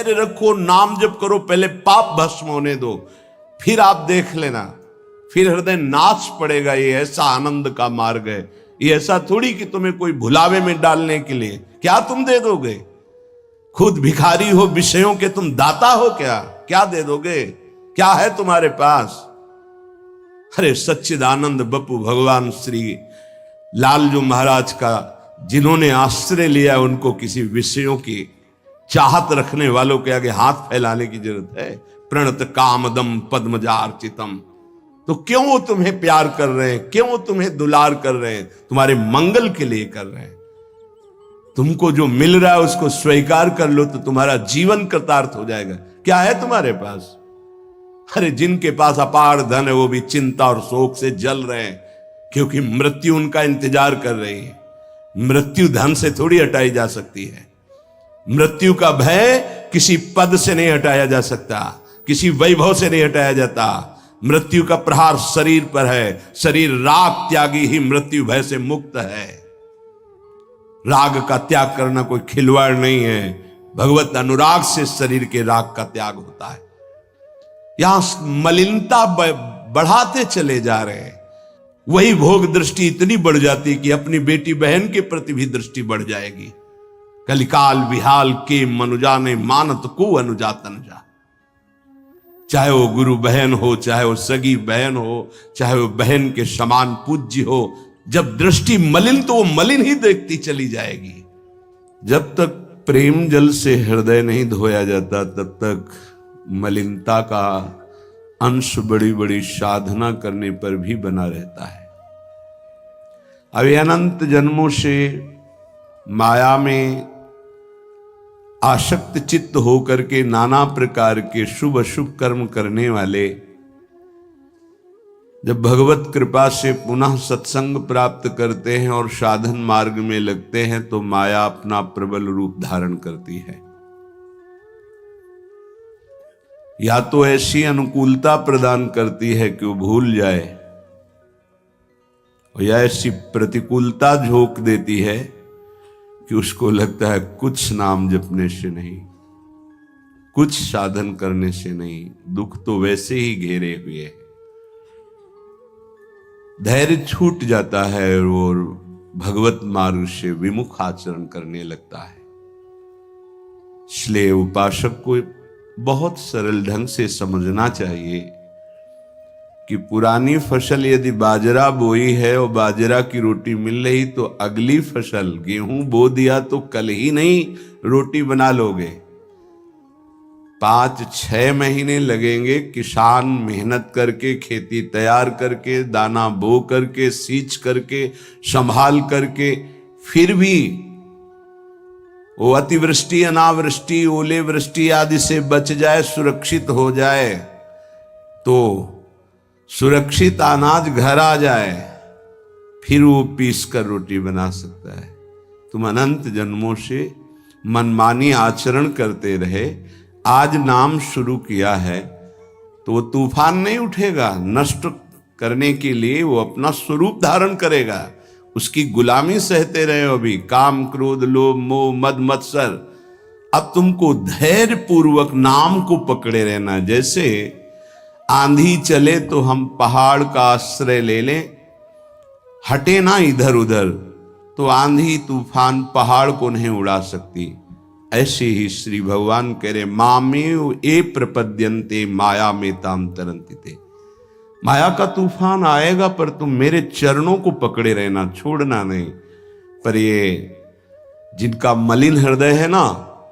धैर्य रखो, नाम जप करो, पहले पाप भस्म होने दो, फिर आप देख लेना, फिर हृदय नाच पड़ेगा। ये ऐसा आनंद का मार्ग है। ये ऐसा थोड़ी कि तुम्हें कोई भुलावे में डालने के लिए, क्या तुम दे दोगे? खुद भिखारी हो विषयों के, तुम दाता हो क्या? क्या दे दोगे? क्या है तुम्हारे पास? अरे सच्चिदानंद बप्पू भगवान श्री लालजू महाराज का जिन्होंने आश्रय लिया, उनको किसी विषयों की चाहत रखने वालों के आगे हाथ फैलाने की जरूरत है? प्रणत कामदम पद्मजार्चितम। तो क्यों वो तुम्हें प्यार कर रहे हैं? क्यों वो तुम्हें दुलार कर रहे हैं? तुम्हारे मंगल के लिए कर रहे हैं। तुमको जो मिल रहा है उसको स्वीकार कर लो तो तुम्हारा जीवन कृतार्थ हो जाएगा। क्या है तुम्हारे पास? अरे जिनके पास अपार धन है वो भी चिंता और शोक से जल रहे हैं, क्योंकि मृत्यु उनका इंतजार कर रही है। मृत्यु धन से थोड़ी हटाई जा सकती है। मृत्यु का भय किसी पद से नहीं हटाया जा सकता, किसी वैभव से नहीं हटाया जाता। मृत्यु का प्रहार शरीर पर है। शरीर राग त्यागी ही मृत्यु भय से मुक्त है। राग का त्याग करना कोई खिलवाड़ नहीं है। भगवत अनुराग से शरीर के राग का त्याग होता है। यहां मलिनता बढ़ाते चले जा रहे हैं। वही भोग दृष्टि इतनी बढ़ जाती कि अपनी बेटी बहन के प्रति भी दृष्टि बढ़ जाएगी। कलिकाल विहाल के मनुजा ने मानत को अनुजा तनुजा। चाहे वो गुरु बहन हो, चाहे वो सगी बहन हो, चाहे वो बहन के समान पूज्य हो, जब दृष्टि मलिन तो वो मलिन ही देखती चली जाएगी। जब तक प्रेम जल से हृदय नहीं धोया जाता तब तक मलिनता का अंश बड़ी बड़ी साधना करने पर भी बना रहता है। अब अनंत जन्मों से माया में आसक्त चित्त होकर के नाना प्रकार के शुभ अशुभ कर्म करने वाले जब भगवत कृपा से पुनः सत्संग प्राप्त करते हैं और साधन मार्ग में लगते हैं तो माया अपना प्रबल रूप धारण करती है। या तो ऐसी अनुकूलता प्रदान करती है कि वो भूल जाए, और या ऐसी प्रतिकूलता झोंक देती है कि उसको लगता है कुछ नाम जपने से नहीं, कुछ साधन करने से नहीं, दुख तो वैसे ही घेरे हुए है। धैर्य छूट जाता है और भगवत मार्ग से विमुख आचरण करने लगता है। इसलिए उपासक को बहुत सरल ढंग से समझना चाहिए कि पुरानी फसल यदि बाजरा बोई है और बाजरा की रोटी मिल रही तो अगली फसल गेहूं बो दिया तो कल ही नहीं रोटी बना लोगे। 5-6 महीने लगेंगे किसान मेहनत करके, खेती तैयार करके, दाना बो करके, सींच करके, संभाल करके, फिर भी वो अतिवृष्टि, अनावृष्टि, ओले वृष्टि आदि से बच जाए, सुरक्षित हो जाए, तो सुरक्षित अनाज घर आ जाए, फिर वो पीस कर रोटी बना सकता है। तुम अनंत जन्मों से मनमानी आचरण करते रहे, आज नाम शुरू किया है तो वो तूफान नहीं उठेगा। नष्ट करने के लिए वो अपना स्वरूप धारण करेगा। उसकी गुलामी सहते रहे हो अभी, काम क्रोध लोभ मोह मद मत्सर। अब तुमको धैर्य पूर्वक नाम को पकड़े रहना। जैसे आंधी चले तो हम पहाड़ का आश्रय ले लें, हटे ना इधर उधर, तो आंधी तूफान पहाड़ को नहीं उड़ा सकती। ऐसे ही श्री भगवान कह रहे मामेव ए प्रपद्यन्ते माया में ताम तरंतिते। माया का तूफान आएगा पर तुम मेरे चरणों को पकड़े रहना, छोड़ना नहीं। पर ये जिनका मलिन हृदय है ना,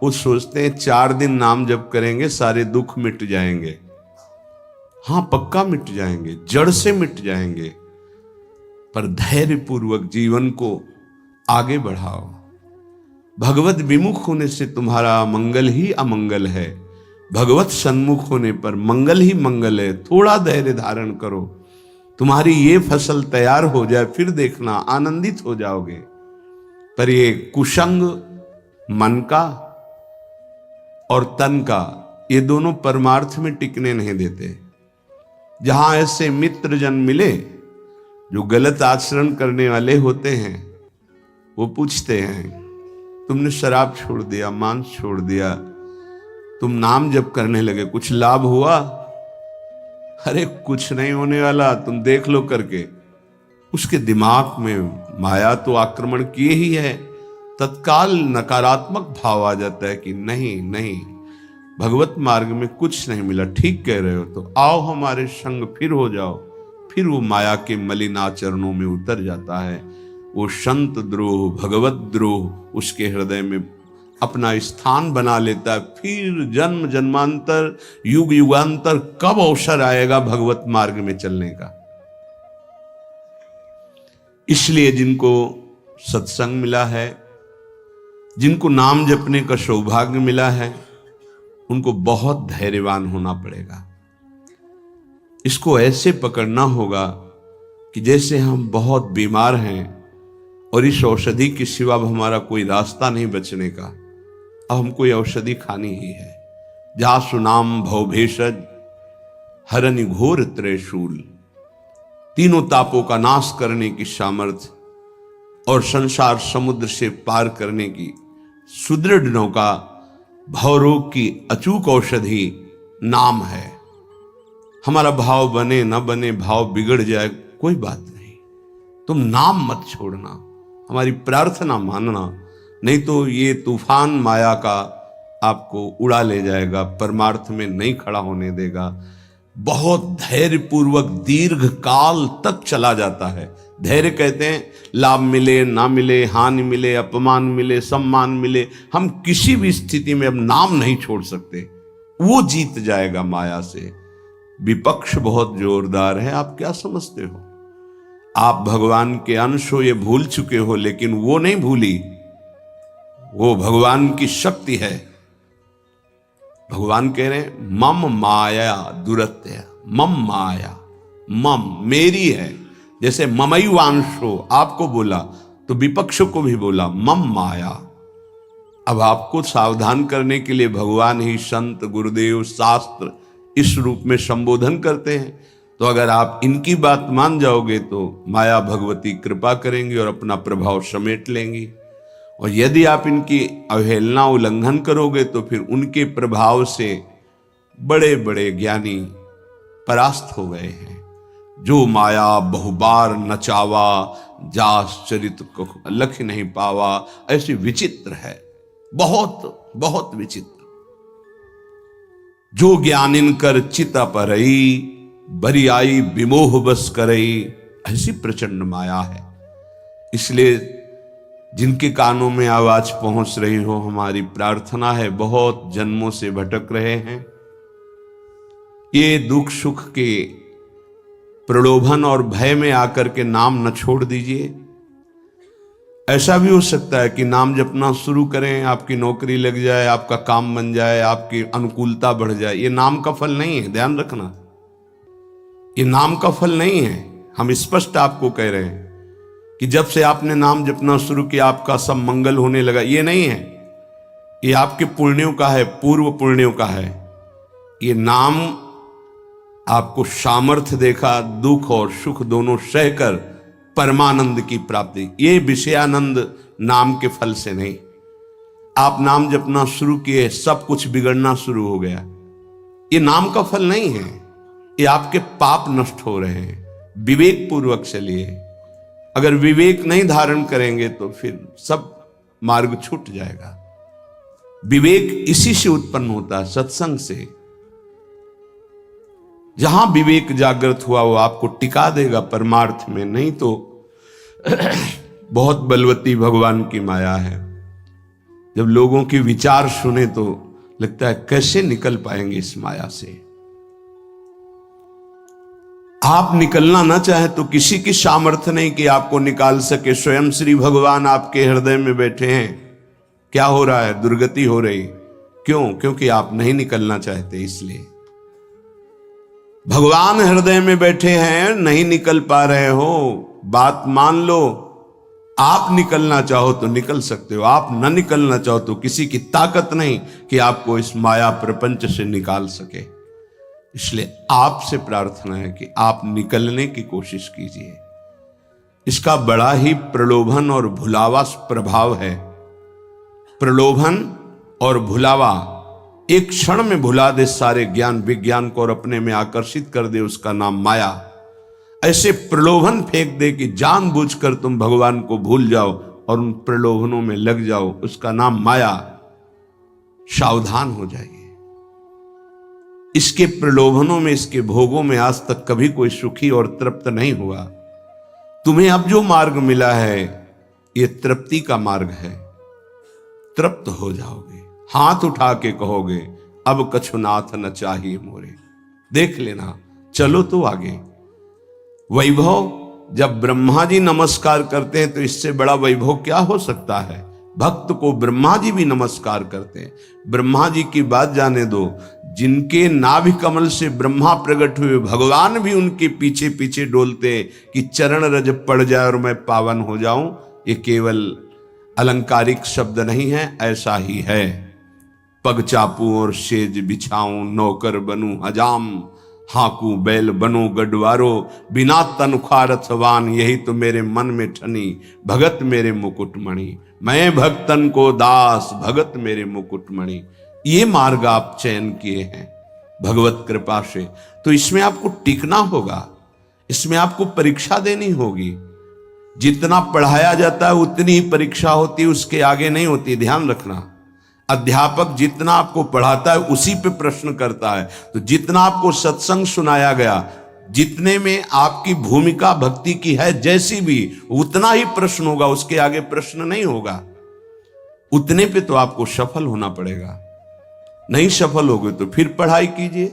वो सोचते हैं 4 दिन नाम जप करेंगे सारे दुख मिट जाएंगे। हाँ, पक्का मिट जाएंगे, जड़ से मिट जाएंगे, पर धैर्य पूर्वक जीवन को आगे बढ़ाओ। भगवत विमुख होने से तुम्हारा अमंगल ही अमंगल है, भगवत सन्मुख होने पर मंगल ही मंगल है। थोड़ा धैर्य धारण करो, तुम्हारी ये फसल तैयार हो जाए, फिर देखना आनंदित हो जाओगे। पर ये कुसंग मन का और तन का, ये दोनों परमार्थ में टिकने नहीं देते। जहां ऐसे मित्र जन मिले जो गलत आचरण करने वाले होते हैं, वो पूछते हैं तुमने शराब छोड़ दिया, मांस छोड़ दिया, तुम नाम जप करने लगे, कुछ लाभ हुआ? अरे कुछ नहीं होने वाला, तुम देख लो करके। उसके दिमाग में माया तो आक्रमण किए ही है। तत्काल नकारात्मक भाव आ जाता है कि नहीं नहीं, भगवत मार्ग में कुछ नहीं मिला, ठीक कह रहे हो, तो आओ हमारे संग फिर हो जाओ। फिर वो माया के मलिन आचरणों में उतर जाता है। वो संत द्रोह, भगवत द्रोह उसके हृदय में अपना स्थान बना लेता है। फिर जन्म जन्मांतर, युग युगांतर कब अवसर आएगा भगवत मार्ग में चलने का। इसलिए जिनको सत्संग मिला है, जिनको नाम जपने का सौभाग्य मिला है, उनको बहुत धैर्यवान होना पड़ेगा। इसको ऐसे पकड़ना होगा कि जैसे हम बहुत बीमार हैं और इस औषधि के सिवा अब हमारा कोई रास्ता नहीं बचने का, अब हमको ये औषधि खानी ही है। जा सुनाम भव भेषज हरनि घोर त्रिशूल, तीनों तापों का नाश करने की सामर्थ्य और संसार समुद्र से पार करने की सुदृढ़ नौका, भवरोग की अचूक औषधि नाम है। हमारा भाव बने न बने, भाव बिगड़ जाए, कोई बात नहीं, तुम नाम मत छोड़ना, हमारी प्रार्थना मानना, नहीं तो ये तूफान माया का आपको उड़ा ले जाएगा, परमार्थ में नहीं खड़ा होने देगा। बहुत धैर्यपूर्वक दीर्घ काल तक चला जाता है। धैर्य कहते हैं लाभ मिले ना मिले, हानि मिले, अपमान मिले, सम्मान मिले, हम किसी भी स्थिति में अब नाम नहीं छोड़ सकते। वो जीत जाएगा माया से। विपक्ष बहुत जोरदार है, आप क्या समझते हो? आप भगवान के अंश हो, ये भूल चुके हो, लेकिन वो नहीं भूली, वो भगवान की शक्ति है। भगवान कह रहे हैं मम माया दुरत्य, मम माया, मम मेरी है। जैसे ममैवांशो आपको बोला तो विपक्ष को भी बोला मम माया। अब आपको सावधान करने के लिए भगवान ही संत, गुरुदेव, शास्त्र इस रूप में संबोधन करते हैं। तो अगर आप इनकी बात मान जाओगे तो माया भगवती कृपा करेंगी और अपना प्रभाव समेट लेंगी, और यदि आप इनकी अवहेलना, उल्लंघन करोगे तो फिर उनके प्रभाव से बड़े बड़े ज्ञानी परास्त हो गए हैं। जो माया बहुबार नचावा, जास चरित को लख नहीं पावा, ऐसी विचित्र है, बहुत बहुत विचित्र। जो ज्ञानिन कर चिता परई, बरी आई विमोह बस करई, ऐसी प्रचंड माया है। इसलिए जिनके कानों में आवाज पहुंच रही हो, हमारी प्रार्थना है, बहुत जन्मों से भटक रहे हैं, ये दुख सुख के प्रलोभन और भय में आकर के नाम न छोड़ दीजिए। ऐसा भी हो सकता है कि नाम जपना शुरू करें, आपकी नौकरी लग जाए, आपका काम बन जाए, आपकी अनुकूलता बढ़ जाए। ये नाम का फल नहीं है, ध्यान रखना, ये नाम का फल नहीं है। हम स्पष्ट आपको कह रहे हैं कि जब से आपने नाम जपना शुरू किया आपका सब मंगल होने लगा, ये नहीं है। ये आपके पुण्यों का है, पूर्व पुण्यों का है। ये नाम आपको सामर्थ्य देखा, दुख और सुख दोनों सहकर परमानंद की प्राप्ति। ये विषयानंद नाम के फल से नहीं। आप नाम जपना शुरू किए, सब कुछ बिगड़ना शुरू हो गया, ये नाम का फल नहीं है। ये आपके पाप नष्ट हो रहे हैं। विवेक पूर्वक चलिए। अगर विवेक नहीं धारण करेंगे तो फिर सब मार्ग छूट जाएगा। विवेक इसी से उत्पन्न होता है, सत्संग से। जहां विवेक जागृत हुआ वो आपको टिका देगा परमार्थ में, नहीं तो बहुत बलवती भगवान की माया है। जब लोगों के विचार सुने तो लगता है कैसे निकल पाएंगे इस माया से। आप निकलना ना चाहे तो किसी की सामर्थ्य नहीं कि आपको निकाल सके। स्वयं श्री भगवान आपके हृदय में बैठे हैं। क्या हो रहा है? दुर्गति हो रही। क्यों? क्योंकि आप नहीं निकलना चाहते, इसलिए। भगवान हृदय में बैठे हैं, नहीं निकल पा रहे हो, बात मान लो। आप निकलना चाहो तो निकल सकते हो, आप न निकलना चाहो तो किसी की ताकत नहीं कि आपको इस माया प्रपंच से निकाल सके। इसलिए आपसे प्रार्थना है कि आप निकलने की कोशिश कीजिए। इसका बड़ा ही प्रलोभन और भुलावा प्रभाव है। प्रलोभन और भुलावा एक क्षण में भुला दे सारे ज्ञान विज्ञान को और अपने में आकर्षित कर दे, उसका नाम माया। ऐसे प्रलोभन फेंक दे कि जानबूझकर तुम भगवान को भूल जाओ और उन प्रलोभनों में लग जाओ, उसका नाम माया। सावधान हो जाइए। इसके प्रलोभनों में, इसके भोगों में आज तक कभी कोई सुखी और तृप्त नहीं हुआ। तुम्हें अब जो मार्ग मिला है ये तृप्ति का मार्ग है। तृप्त हो जाओगे, हाथ उठा के कहोगे अब कछुनाथ न चाहिए मोरे। देख लेना, चलो तो आगे। वैभव, जब ब्रह्मा जी नमस्कार करते हैं तो इससे बड़ा वैभव क्या हो सकता है। भक्त को ब्रह्मा जी भी नमस्कार करते हैं। ब्रह्मा जी की बात जाने दो, जिनके नाभि कमल से ब्रह्मा प्रकट हुए, भगवान भी उनके पीछे पीछे डोलते कि चरण रज पड़ जाए और मैं पावन हो जाऊं। ये केवल अलंकारिक शब्द नहीं है, ऐसा ही है। पग चापू और सेज बिछाऊं, नौकर बनूं हजाम, हाकू बैल बनो गडवारो, बिना तनख्वाह रथवान, यही तो मेरे मन में ठनी, भगत मेरे मुकुटमणि। मैं भक्तन को दास, भगत मेरे मुकुटमणि। ये मार्ग आप चयन किए हैं भगवत कृपा से, तो इसमें आपको टिकना होगा, इसमें आपको परीक्षा देनी होगी। जितना पढ़ाया जाता है उतनी ही परीक्षा होती है, उसके आगे नहीं होती, ध्यान रखना। अध्यापक जितना आपको पढ़ाता है उसी पे प्रश्न करता है। तो जितना आपको सत्संग सुनाया गया, जितने में आपकी भूमिका भक्ति की है जैसी भी, उतना ही प्रश्न होगा, उसके आगे प्रश्न नहीं होगा। उतने पे तो आपको सफल होना पड़ेगा। नहीं सफल होगे तो फिर पढ़ाई कीजिए,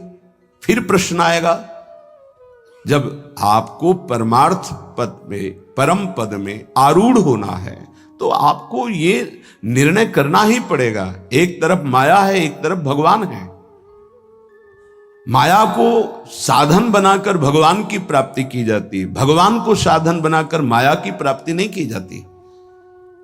फिर प्रश्न आएगा। जब आपको परमार्थ पद में, परम पद में आरूढ़ होना है तो आपको ये निर्णय करना ही पड़ेगा। एक तरफ माया है, एक तरफ भगवान है। माया को साधन बनाकर भगवान की प्राप्ति की जाती है, भगवान को साधन बनाकर माया की प्राप्ति नहीं की जाती।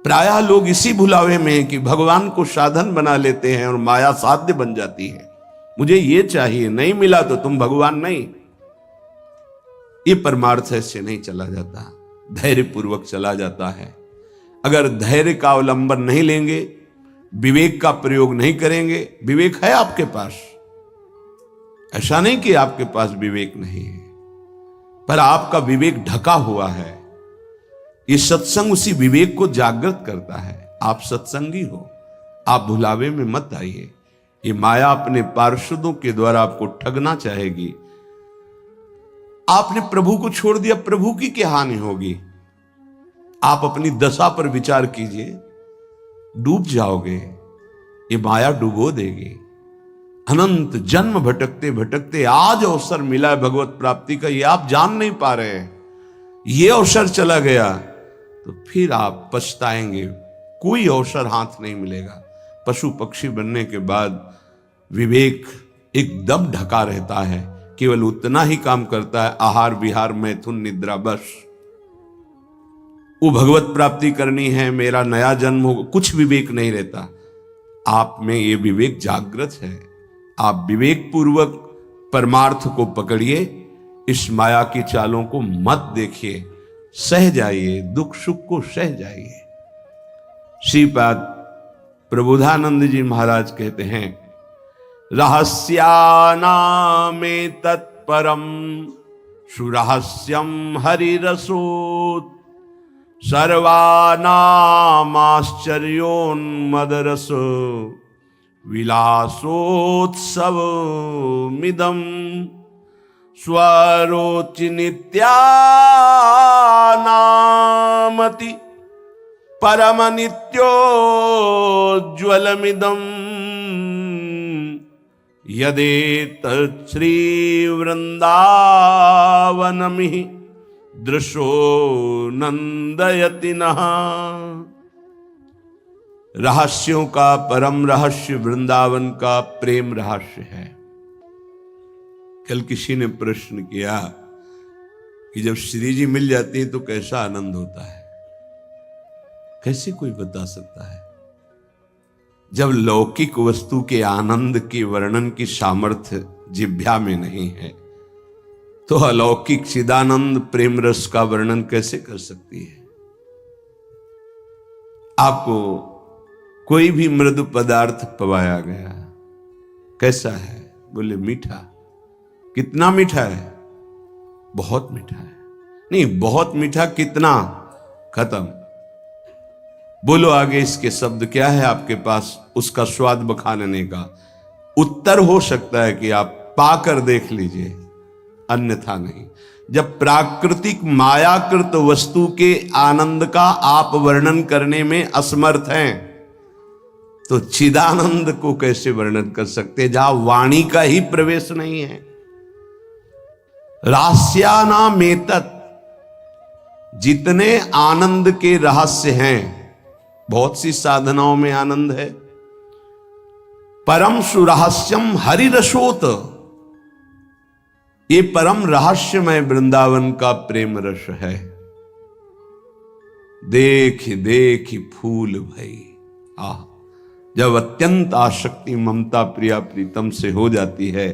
प्रायः लोग इसी भुलावे में हैं कि भगवान को साधन बना लेते हैं और माया साध्य बन जाती है। मुझे ये चाहिए, नहीं मिला तो तुम भगवान नहीं। ये परमार्थ ऐसे नहीं चला जाता, धैर्य पूर्वक चला जाता है। अगर धैर्य का अवलंबन नहीं लेंगे, विवेक का प्रयोग नहीं करेंगे, विवेक है आपके पास, ऐसा नहीं कि आपके पास विवेक नहीं है, पर आपका विवेक ढका हुआ है। ये सत्संग उसी विवेक को जागृत करता है। आप सत्संगी हो, आप भुलावे में मत आइए। ये माया अपने पार्षदों के द्वारा आपको ठगना चाहेगी। आपने प्रभु को छोड़ दिया, प्रभु की क्या हानि होगी। आप अपनी दशा पर विचार कीजिए, डूब जाओगे, ये माया डुबो देगी। अनंत जन्म भटकते भटकते आज अवसर मिला है भगवत प्राप्ति का, ये आप जान नहीं पा रहे हैं। ये अवसर चला गया तो फिर आप पछताएंगे, कोई अवसर हाथ नहीं मिलेगा। पशु पक्षी बनने के बाद विवेक एकदम ढका रहता है, केवल उतना ही काम करता है, आहार विहार मैथुन निद्रा, बस। वो भगवत प्राप्ति करनी है, मेरा नया जन्म हो, कुछ विवेक नहीं रहता। आप में ये विवेक जागृत है। आप विवेक पूर्वक परमार्थ को पकड़िए, इस माया की चालों को मत देखिए, सह जाइए, दुख सुख को सह जाइए। श्रीपाद प्रबोधानंद जी महाराज कहते हैं, रहस्यानामे तत्परम सुरहस्यम हरिरसोत्, सर्वानामाश्चर्योन्मदरस विलासोत्सवमिदं, स्वरोचि नित्यानामति परम नित्योज्ज्वलमिदं, यदेतत् श्री वृंदावनमिहि दृशो नंदयति नः। रहस्यों का परम रहस्य वृंदावन का प्रेम रहस्य है। कल किसी ने प्रश्न किया कि जब श्री जी मिल जाती है तो कैसा आनंद होता है। कैसे कोई बता सकता है। जब लौकिक वस्तु के आनंद के वर्णन की सामर्थ्य जिह्वा में नहीं है तो अलौकिक चिदानंद प्रेम रस का वर्णन कैसे कर सकती है। आपको कोई भी मृदु पदार्थ पवाया गया, कैसा है? बोले मीठा। कितना मीठा है? बहुत मीठा है। नहीं, बहुत मीठा कितना? खत्म। बोलो आगे इसके शब्द क्या है आपके पास उसका स्वाद बखानने का? उत्तर हो सकता है कि आप पाकर देख लीजिए, अन्यथा नहीं। जब प्राकृतिक मायाकृत वस्तु के आनंद का आप वर्णन करने में असमर्थ हैं, तो चिदानंद को कैसे वर्णन कर सकते जहां वाणी का ही प्रवेश नहीं है? रास्यानामेतत्, जितने आनंद के रहस्य हैं, बहुत सी साधनाओं में आनंद है। परम सुरहस्यम हरिरसोत, ये परम रहस्यमय वृंदावन का प्रेम रस है। देख देख फूल भई। आह, जब अत्यंत आसक्ति ममता प्रिया प्रीतम से हो जाती है,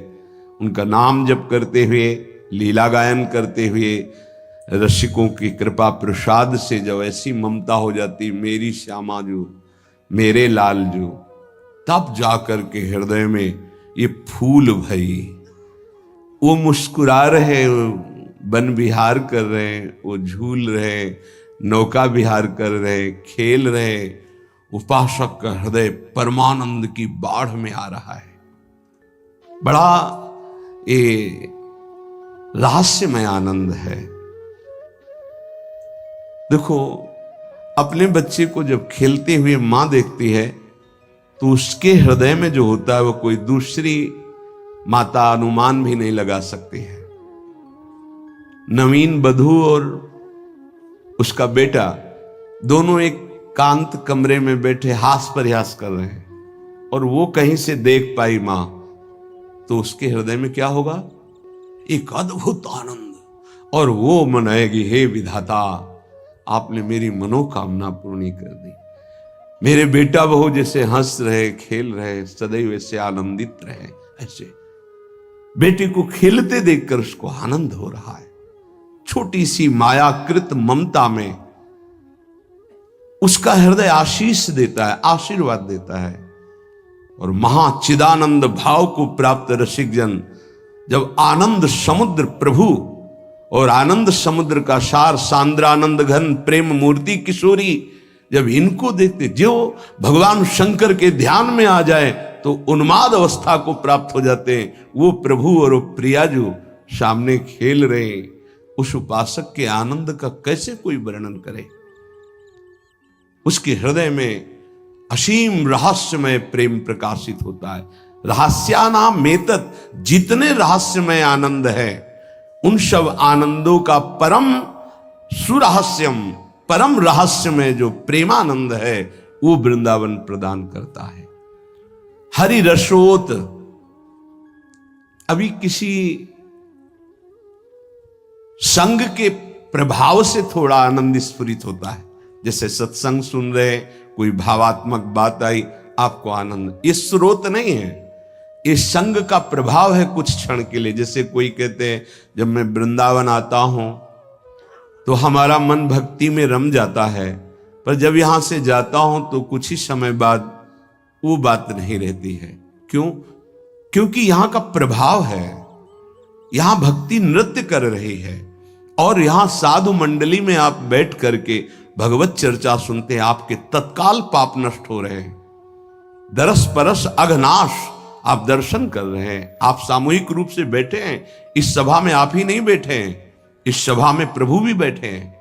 उनका नाम जप करते हुए, लीला गायन करते हुए, रसिकों की कृपा प्रसाद से जब ऐसी ममता हो जाती, मेरी श्यामा जो, मेरे लाल जो, तब जाकर के हृदय में ये फूल भई। वो मुस्कुरा रहे, वन विहार कर रहे, वो झूल रहे, नौका विहार कर रहे, खेल रहे, उपासक का हृदय परमानंद की बाढ़ में आ रहा है। बड़ा ये रहस्यमय आनंद है। देखो, अपने बच्चे को जब खेलते हुए मां देखती है, तो उसके हृदय में जो होता है वो कोई दूसरी माता अनुमान भी नहीं लगा सकती है। नवीन बधू और उसका बेटा दोनों एक कांत कमरे में बैठे हास प्रयास कर रहे हैं, और वो कहीं से देख पाई मां, तो उसके हृदय में क्या होगा? एक अद्भुत आनंद, और वो मनाएगी, हे विधाता, आपने मेरी मनोकामना पूर्ण कर दी। मेरे बेटा बहू जैसे हंस रहे, खेल रहे, सदैव ऐसे आनंदित रहे। ऐसे बेटे को खेलते देखकर उसको आनंद हो रहा है। छोटी सी मायाकृत ममता में उसका हृदय आशीष देता है, आशीर्वाद देता है। और महाचिदानंद भाव को प्राप्त रसिक जन जब आनंद समुद्र प्रभु और आनंद समुद्र का सार सांद्रानंद घन प्रेम मूर्ति किशोरी, जब इनको देखते, जो भगवान शंकर के ध्यान में आ जाए तो उन्माद अवस्था को प्राप्त हो जाते हैं। वो प्रभु और वो प्रिया जो सामने खेल रहे हैं, उस उपासक के आनंद का कैसे कोई वर्णन करे? उसके हृदय में असीम रहस्यमय प्रेम प्रकाशित होता है। रहस्यानामेतत्, जितने रहस्यमय आनंद है, उन सब आनंदों का परम सुरहस्यम, परम रहस्यमय जो प्रेमानंद है, वो वृंदावन प्रदान करता है। हरि रसोत, अभी किसी संग के प्रभाव से थोड़ा आनंद स्फुरित होता है। जैसे सत्संग सुन रहे, कोई भावात्मक बात आई, आपको आनंद, ये स्रोत नहीं है, ये संग का प्रभाव है कुछ क्षण के लिए। जैसे कोई कहते हैं, जब मैं वृंदावन आता हूं तो हमारा मन भक्ति में रम जाता है, पर जब यहां से जाता हूं तो कुछ ही समय बाद वो बात नहीं रहती है। क्यों? क्योंकि यहां का प्रभाव है, यहां भक्ति नृत्य कर रही है, और यहां साधु मंडली में आप बैठ करके भगवत चर्चा सुनते हैं, आपके तत्काल पाप नष्ट हो रहे हैं। दरस परस अघनाश, आप दर्शन कर रहे हैं। आप सामूहिक रूप से बैठे हैं, इस सभा में आप ही नहीं बैठे हैं, इस सभा में प्रभु भी बैठे हैं।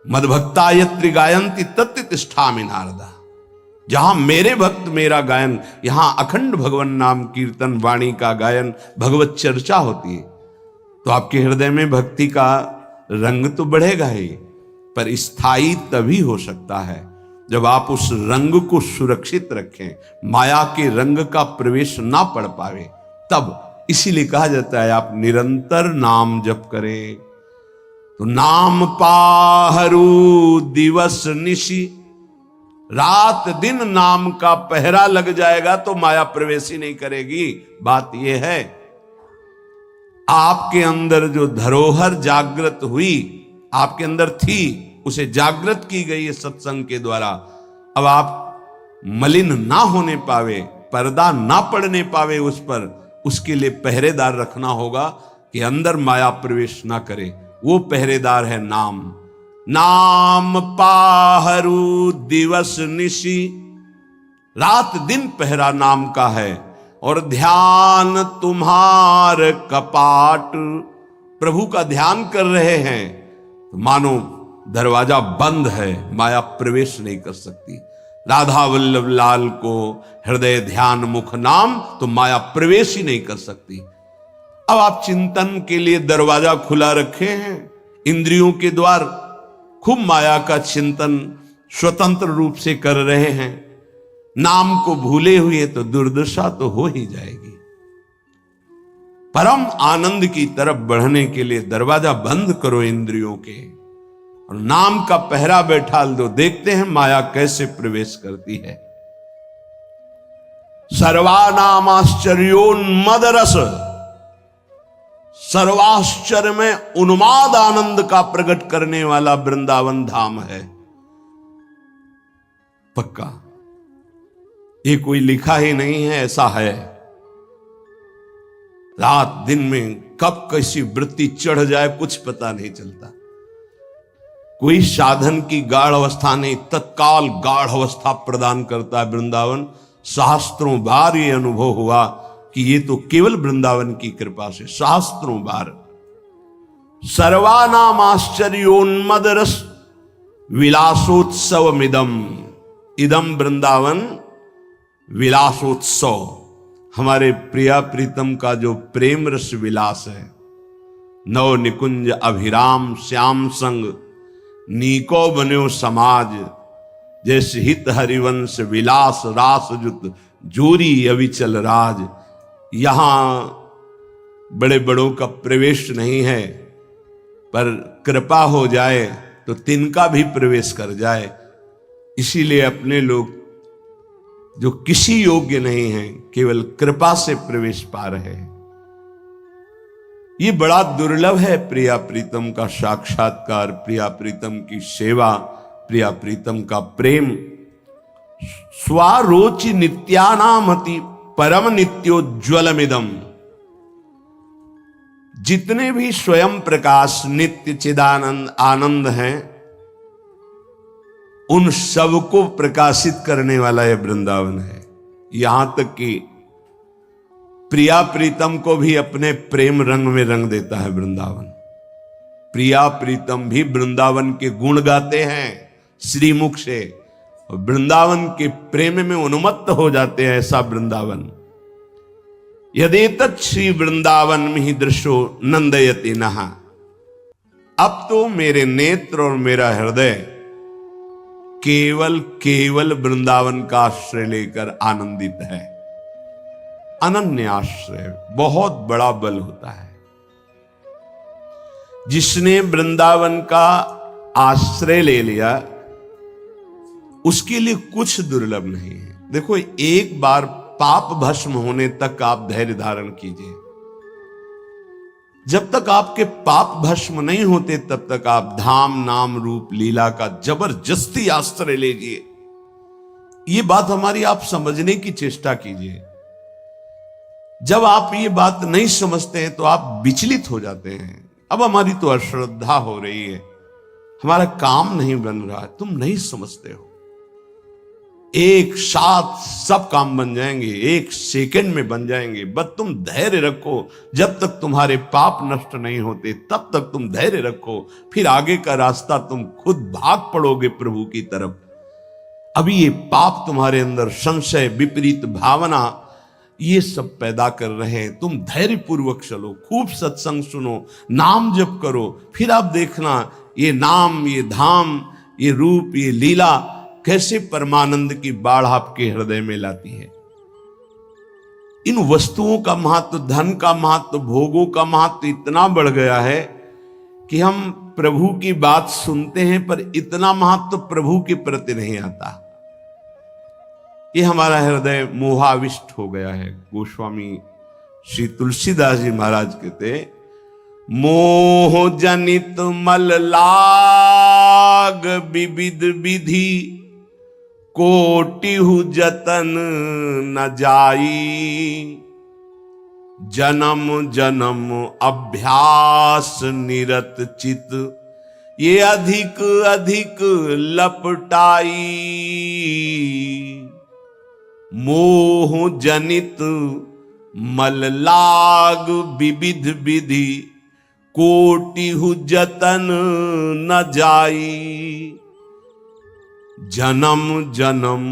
मदभक्ता यत्र गायन्ति तत्र तिष्ठामि नारदा, जहां मेरे भक्त मेरा गायन, यहां अखंड भगवान नाम कीर्तन वाणी का गायन, भगवत चर्चा होती है, तो आपके हृदय में भक्ति का रंग तो बढ़ेगा ही, पर स्थायी तभी हो सकता है जब आप उस रंग को सुरक्षित रखें, माया के रंग का प्रवेश ना पड़ पावे, तब। इसीलिए कहा जाता है आप निरंतर नाम जप करें तो नाम पाहरू दिवस निशि, रात दिन नाम का पहरा लग जाएगा तो माया प्रवेश ही नहीं करेगी। बात यह है, आपके अंदर जो धरोहर जागृत हुई, आपके अंदर थी, उसे जागृत की गई है सत्संग के द्वारा। अब आप मलिन ना होने पावे, पर्दा ना पड़ने पावे उस पर, उसके लिए पहरेदार रखना होगा कि अंदर माया प्रवेश ना करे। वो पहरेदार है नाम। नाम पाहरू दिवस निशी, रात दिन पहरा नाम का है। और ध्यान तुम्हार कपाट, प्रभु का ध्यान कर रहे हैं तो मानो दरवाजा बंद है, माया प्रवेश नहीं कर सकती। राधा वल्लभ लाल को हृदय ध्यान मुख नाम, तो माया प्रवेश ही नहीं कर सकती। अब आप चिंतन के लिए दरवाजा खुला रखे हैं, इंद्रियों के द्वार, खूब माया का चिंतन स्वतंत्र रूप से कर रहे हैं। नाम को भूले हुए तो दुर्दशा तो हो ही जाएगी। परम आनंद की तरफ बढ़ने के लिए दरवाजा बंद करो इंद्रियों के, और नाम का पहरा बैठा दो। देखते हैं माया कैसे प्रवेश करती है। सर्वानामाश्चर्योन्मद रस, सर्वाश्चर्य में उन्माद आनंद का प्रकट करने वाला वृंदावन धाम है। पक्का ये कोई लिखा ही नहीं है, ऐसा है। रात दिन में कब कैसी वृत्ति चढ़ जाए कुछ पता नहीं चलता। कोई साधन की गाढ़ अवस्था नहीं, तत्काल गाढ़ अवस्था प्रदान करता है वृंदावन। सहस्त्रों बार ये अनुभव हुआ कि ये तो केवल वृंदावन की कृपा से, सहस्त्रों बार। सर्वानाम आश्चर्योन्मद रस विलासोत्सवमिदम, इदम वृंदावन विलासोत्सव। हमारे प्रिया प्रीतम का जो प्रेम रस विलास है, नव निकुंज अभिराम श्याम संग नीको बन्यो समाज, जैसे हित हरिवंश विलास रास जुत जोरी अविचल राज। यहां बड़े बड़ों का प्रवेश नहीं है, पर कृपा हो जाए तो तिनका भी प्रवेश कर जाए। इसीलिए अपने लोग जो किसी योग्य नहीं हैं, केवल कृपा से प्रवेश पा रहे हैं। ये बड़ा दुर्लभ है प्रिया प्रीतम का साक्षात्कार, प्रिया प्रीतम की सेवा, प्रिया प्रीतम का प्रेम। स्वारोचि नित्यानामति परम नित्योज्वलमिदम, जितने भी स्वयं प्रकाश नित्य चिदानंद आनंद हैं, उन सबको प्रकाशित करने वाला यह वृंदावन है। यहां तक कि प्रिया प्रीतम को भी अपने प्रेम रंग में रंग देता है वृंदावन। प्रिया प्रीतम भी वृंदावन के गुण गाते हैं श्रीमुख से, और वृंदावन के प्रेम में उन्मत्त हो जाते हैं, ऐसा वृंदावन। यदेतत् श्री वृंदावन में ही दृश्यो नंदयति नहा, अब तो मेरे नेत्र और मेरा हृदय केवल केवल वृंदावन का आश्रय लेकर आनंदित है। अनन्य आश्रय बहुत बड़ा बल होता है। जिसने वृंदावन का आश्रय ले लिया उसके लिए कुछ दुर्लभ नहीं है। देखो, एक बार पाप भस्म होने तक आप धैर्य धारण कीजिए। जब तक आपके पाप भस्म नहीं होते तब तक आप धाम नाम रूप लीला का जबरदस्ती आश्रय लीजिए। ये बात हमारी आप समझने की चेष्टा कीजिए। जब आप ये बात नहीं समझते हैं तो आप विचलित हो जाते हैं। अब हमारी तो अश्रद्धा हो रही है, हमारा काम नहीं बन रहा है, तुम नहीं समझते हो। एक साथ सब काम बन जाएंगे, एक सेकंड में बन जाएंगे, बस तुम धैर्य रखो। जब तक तुम्हारे पाप नष्ट नहीं होते तब तक तुम धैर्य रखो, फिर आगे का रास्ता तुम खुद भाग पड़ोगे प्रभु की तरफ। अभी ये पाप तुम्हारे अंदर संशय, विपरीत भावना, ये सब पैदा कर रहे हैं। तुम धैर्य पूर्वक चलो, खूब सत्संग सुनो, नाम जप करो, फिर आप देखना ये नाम, ये धाम, ये रूप, ये लीला कैसे परमानंद की बाढ़ आपके हृदय में लाती है। इन वस्तुओं का महत्व, धन का महत्व, भोगों का महत्व इतना बढ़ गया है कि हम प्रभु की बात सुनते हैं पर इतना महत्व प्रभु के प्रति नहीं आता। ये हमारा हृदय मोहाविष्ट हो गया है। गोस्वामी श्री तुलसीदास जी महाराज कहते, मोह जनित मल लाग विविध विधि, कोटिहु जतन न जाई, जन्म जन्म अभ्यास निरत चित, ये अधिक अधिक लपटाई, मोह जनित मल लाग विविध विधि, कोटिहु जतन न जाई, जन्म जन्म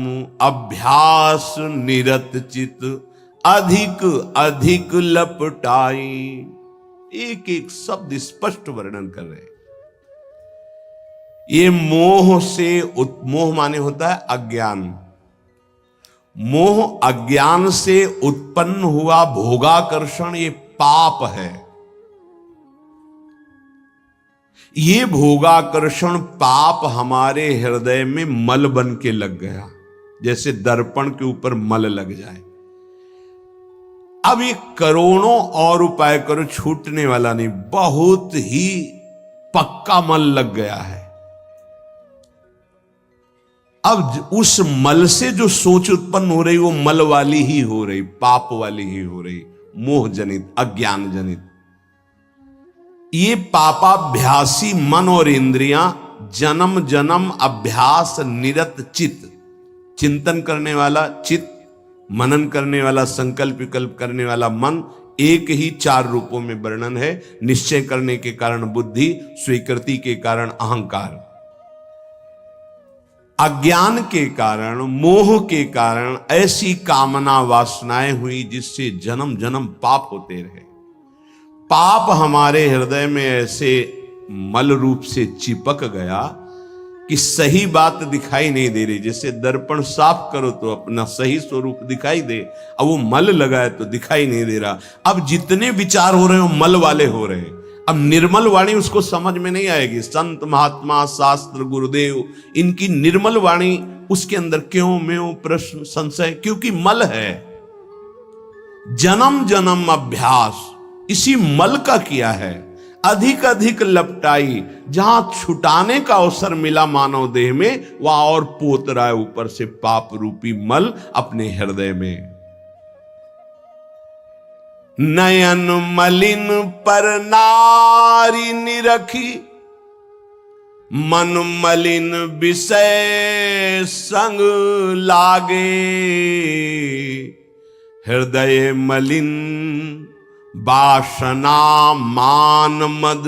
अभ्यास निरत चित, अधिक अधिक लपटाई। एक एक शब्द स्पष्ट वर्णन कर रहे हैं। ये मोह से मोह माने होता है अज्ञान। मोह अज्ञान से उत्पन्न हुआ भोगाकर्षण ये पाप है। ये भोगाकर्षण पाप हमारे हृदय में मल बन के लग गया, जैसे दर्पण के ऊपर मल लग जाए। अब ये करोड़ों और उपाय करो, छूटने वाला नहीं, बहुत ही पक्का मल लग गया है। अब उस मल से जो सोच उत्पन्न हो रही वो मल वाली ही हो रही, पाप वाली ही हो रही, मोह जनित, अज्ञान जनित। ये पापाभ्यासी मन और इंद्रियां जन्म जन्म अभ्यास निरत चित्त, चिंतन करने वाला चित्त, मनन करने वाला, संकल्प विकल्प करने वाला मन, एक ही चार रूपों में वर्णन है। निश्चय करने के कारण बुद्धि, स्वीकृति के कारण अहंकार, अज्ञान के कारण, मोह के कारण ऐसी कामना वासनाएं हुई जिससे जन्म जन्म पाप होते रहे। पाप हमारे हृदय में ऐसे मल रूप से चिपक गया कि सही बात दिखाई नहीं दे रही। जैसे दर्पण साफ करो तो अपना सही स्वरूप दिखाई दे, अब वो मल लगा है तो दिखाई नहीं दे रहा। अब जितने विचार हो रहे हो मल वाले हो रहे हैं। अब निर्मल वाणी उसको समझ में नहीं आएगी। संत महात्मा शास्त्र गुरुदेव इनकी निर्मल वाणी उसके अंदर क्यों म्यों प्रश्न संशय, क्योंकि मल है। जन्म जन्म अभ्यास इसी मल का किया है। अधिक अधिक लपटाई, जहां छुटाने का अवसर मिला मानव देह में, वहां और पोत रहा है ऊपर से पाप रूपी मल अपने हृदय में। नयन मलिन पर नारी निरखी, मन मलिन विषय संग लागे, हृदय मलिन वासना मान मद,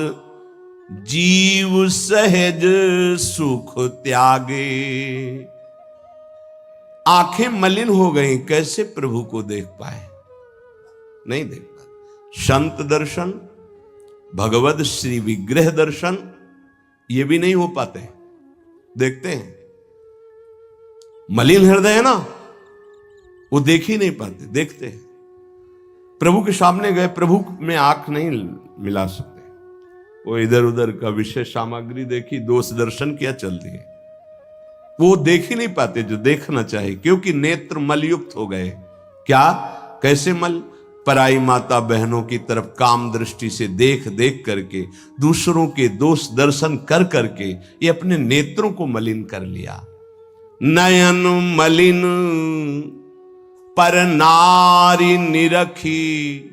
जीव सहज सुख त्यागे। आंखें मलिन हो गई, कैसे प्रभु को देख पाए? नहीं देख पाए। संत दर्शन, भगवत श्री विग्रह दर्शन, ये भी नहीं हो पाते। देखते हैं मलिन हृदय है ना, वो देख ही नहीं पाते। देखते हैं प्रभु के सामने गए, प्रभु में आंख नहीं मिला सकते। वो इधर उधर का विषय सामग्री देखी, दोष दर्शन किया, चल दिए। वो देख ही नहीं पाते जो देखना चाहिए, क्योंकि नेत्र मलयुक्त हो गए। क्या? कैसे मल? पराई माता बहनों की तरफ काम दृष्टि से देख देख करके, दूसरों के दोष दर्शन कर करके ये अपने नेत्रों को मलिन कर लिया। नयन मलिन पर नारी निरखी,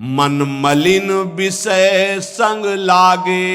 मन मलिन विषय संग लागे,